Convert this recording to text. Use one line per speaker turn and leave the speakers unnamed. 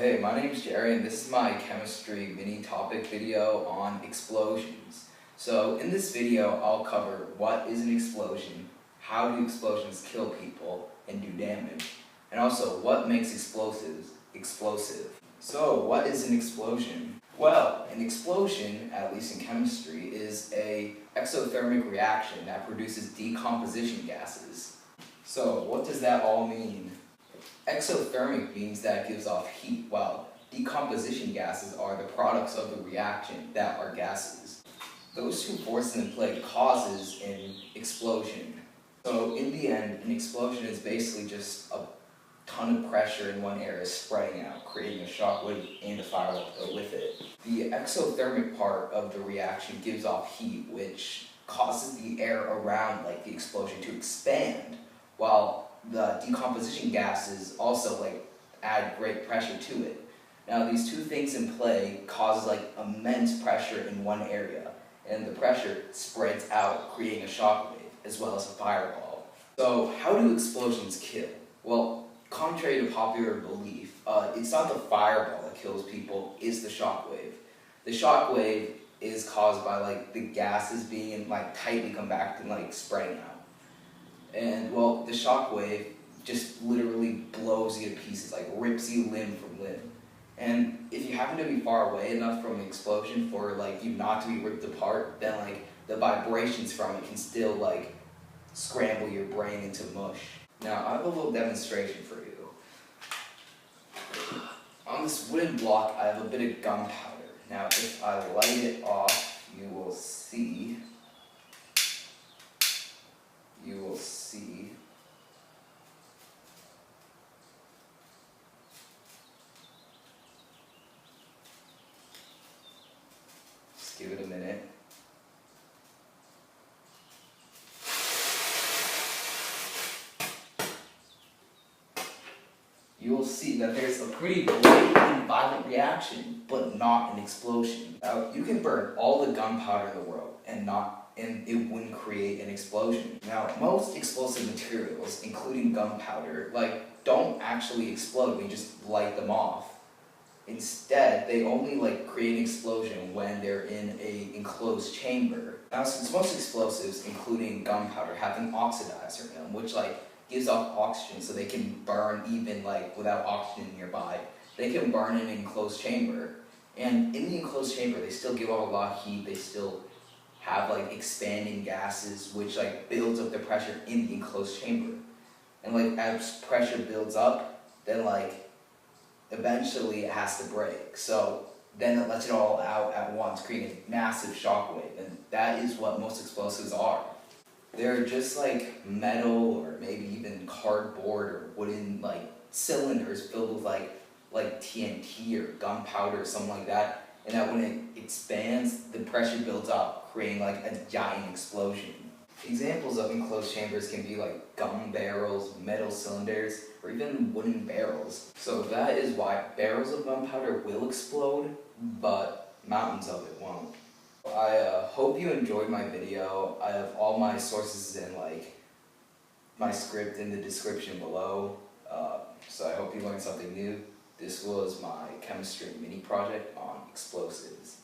Hey, my name is Jerry and this is my chemistry mini topic video on explosions. So in this video I'll cover what is an explosion, how do explosions kill people and do damage, and also what makes explosives explosive. So what is an explosion? Well, an explosion, at least in chemistry, is a exothermic reaction that produces decomposition gases. So what does that all mean? Exothermic means that it gives off heat, while decomposition gases are the products of the reaction that are gases. Those two forces in play causes an explosion. So in the end, an explosion is basically just a ton of pressure in one area spreading out, creating a shockwave and a fireball to go with it. The exothermic part of the reaction gives off heat, which causes the air around the explosion to expand, while the decomposition gases also add great pressure to it. Now these two things in play causes immense pressure in one area, and the pressure spreads out, creating a shockwave as well as a fireball. So how do explosions kill? Well, contrary to popular belief, it's not the fireball that kills people, it's the shockwave. The shockwave is caused by the gases being tightly compacted and spreading out. And well, the shockwave just literally blows you to pieces, rips you limb from limb. And if you happen to be far away enough from an explosion for you not to be ripped apart, then the vibrations from it can still scramble your brain into mush. Now I have a little demonstration for you. On this wooden block I have a bit of gunpowder. Now if I light it off, you will see. Just give it a minute. You will see that there's a pretty blatant and violent reaction, but not an explosion. Now, you can burn all the gunpowder in the world and it wouldn't create an explosion. Now, most explosive materials, including gunpowder, don't actually explode when you just light them off. Instead, they only create an explosion when they're in an enclosed chamber. Now, since most explosives, including gunpowder, have an oxidizer in them, which gives off oxygen so they can burn even without oxygen nearby. They can burn in an enclosed chamber. And in the enclosed chamber, they still give off a lot of heat. They still have expanding gases, which builds up the pressure in the enclosed chamber. And as pressure builds up, then eventually it has to break. So then it lets it all out at once, creating a massive shockwave. And that is what most explosives are. They're just metal or maybe even cardboard or wooden cylinders filled with TNT or gunpowder or something like that. And that when it expands, the pressure builds up, creating a giant explosion. Examples of enclosed chambers can be gun barrels, metal cylinders, or even wooden barrels. So that is why barrels of gunpowder will explode, but mountains of it won't. I hope you enjoyed my video. I have all my sources and my script in the description below. So I hope you learned something new. This was my chemistry mini project on explosives.